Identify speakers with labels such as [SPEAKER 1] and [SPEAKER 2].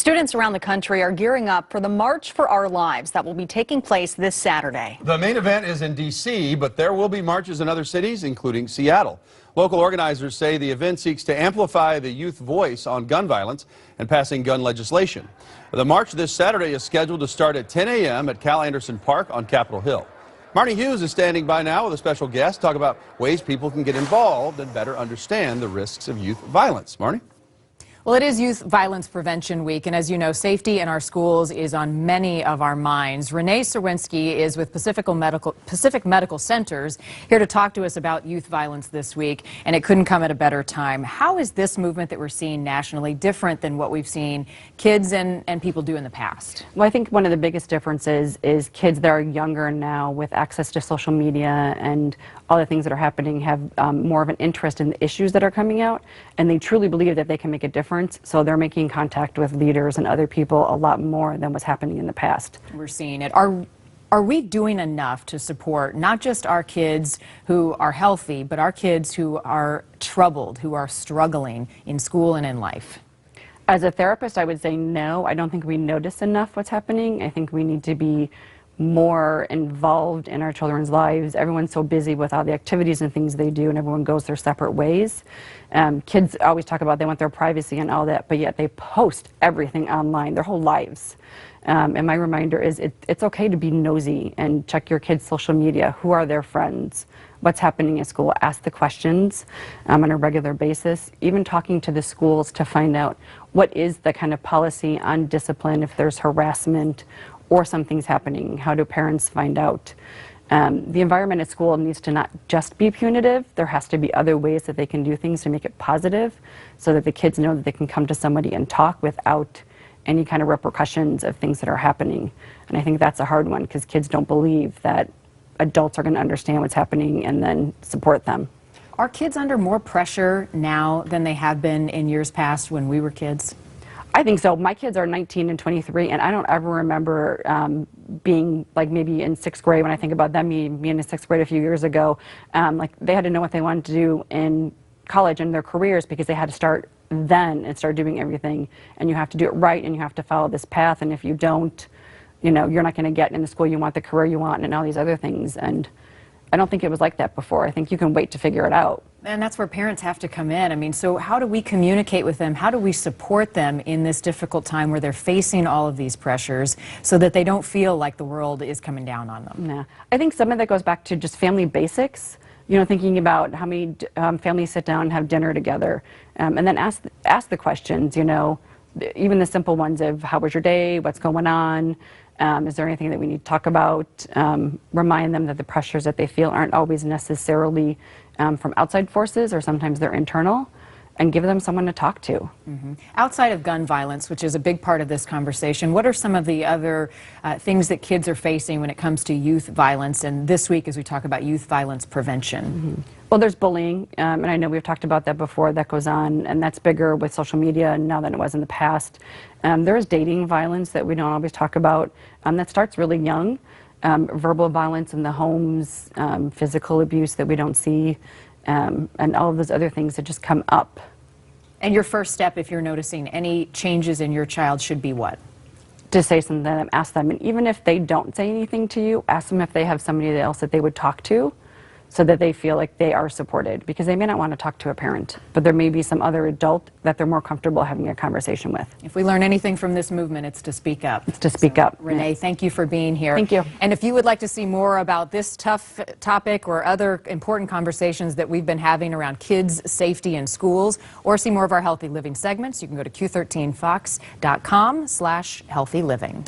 [SPEAKER 1] Students around the country are gearing up for the March for Our Lives that will be taking place this Saturday.
[SPEAKER 2] The main event is in D.C., but there will be marches in other cities, including Seattle. Local organizers say the event seeks to amplify the youth voice on gun violence and passing gun legislation. The march this Saturday is scheduled to start at 10 a.m. at Cal Anderson Park on Capitol Hill. Marnie Hughes is standing by now with a special guest to talk about ways people can get involved and better understand the risks of youth violence. Marnie?
[SPEAKER 3] Well, it is Youth Violence Prevention Week, and as you know, safety in our schools is on many of our minds. Rene Czerwinski is with Pacific Medical Centers here to talk to us about youth violence this week, and it couldn't come at a better time. How is this movement that we're seeing nationally different than what we've seen kids and people do in the past?
[SPEAKER 4] Well, I think one of the biggest differences is kids that are younger now with access to social media and all the things that are happening have more of an interest in the issues that are coming out, and they truly believe that they can make a difference. So they're making contact with leaders and other people a lot more than was happening in the past.
[SPEAKER 3] We're seeing it. Are we doing enough to support not just our kids who are healthy, but our kids who are troubled, who are struggling in school and in life?
[SPEAKER 4] As a therapist, I would say no. I don't think we notice enough what's happening. I think we need to be more involved in our children's lives. Everyone's so busy with all the activities and things they do, and everyone goes their separate ways. Kids always talk about they want their privacy and all that, but yet they post everything online, their whole lives. And my reminder is it's okay to be nosy and check your kids' social media. Who are their friends? What's happening at school? Ask the questions on a regular basis. Even talking to the schools to find out what is the kind of policy on discipline if there's harassment or something's happening. How do parents find out? The environment at school needs to not just be punitive. There has to be other ways that they can do things to make it positive so that the kids know that they can come to somebody and talk without any kind of repercussions of things that are happening. And I think that's a hard one because kids don't believe that adults are going to understand what's happening and then support them.
[SPEAKER 3] Are kids under more pressure now than they have been in years past when we were kids?
[SPEAKER 4] I think so. My kids are 19 and 23, and I don't ever remember being like maybe in sixth grade when I think about them being in sixth grade a few years ago. Like they had to know what they wanted to do in college and their careers because they had to start then and start doing everything. And you have to do it right, and you have to follow this path. And if you don't, you know, you're not going to get in the school you want, the career you want, and all these other things. And I don't think it was like that before. I think you can wait to figure it out.
[SPEAKER 3] And that's where parents have to come in. I mean, so how do we communicate with them? How do we support them in this difficult time where they're facing all of these pressures so that they don't feel like the world is coming down on them?
[SPEAKER 4] Yeah. I think some of that goes back to just family basics. You know, thinking about how many families sit down and have dinner together, and then ask the questions, you know, even the simple ones of how was your day, what's going on, is there anything that we need to talk about? Remind them that the pressures that they feel aren't always necessarily from outside forces, or sometimes they're internal, and give them someone to talk to.
[SPEAKER 3] Mm-hmm. Outside of gun violence, which is a big part of this conversation, what are some of the other things that kids are facing when it comes to youth violence? And this week, as we talk about youth violence prevention.
[SPEAKER 4] Mm-hmm. Well, there's bullying, and I know we've talked about that before. That goes on, and that's bigger with social media now than it was in the past. There is dating violence that we don't always talk about. That starts really young. Verbal violence in the homes, physical abuse that we don't see, and all of those other things that just come up.
[SPEAKER 3] And your first step, if you're noticing any changes in your child, should be what?
[SPEAKER 4] To say something to them, ask them. And even if they don't say anything to you, ask them if they have somebody else that they would talk to, so that they feel like they are supported, because they may not want to talk to a parent, but there may be some other adult that they're more comfortable having a conversation with.
[SPEAKER 3] If we learn anything from this movement, it's to speak up.
[SPEAKER 4] It's to speak up.
[SPEAKER 3] Rene, thank you for being here.
[SPEAKER 4] Thank you.
[SPEAKER 3] And if you would like to see more about this tough topic or other important conversations that we've been having around kids' safety in schools, or see more of our Healthy Living segments, you can go to Q13Fox.com/healthyliving.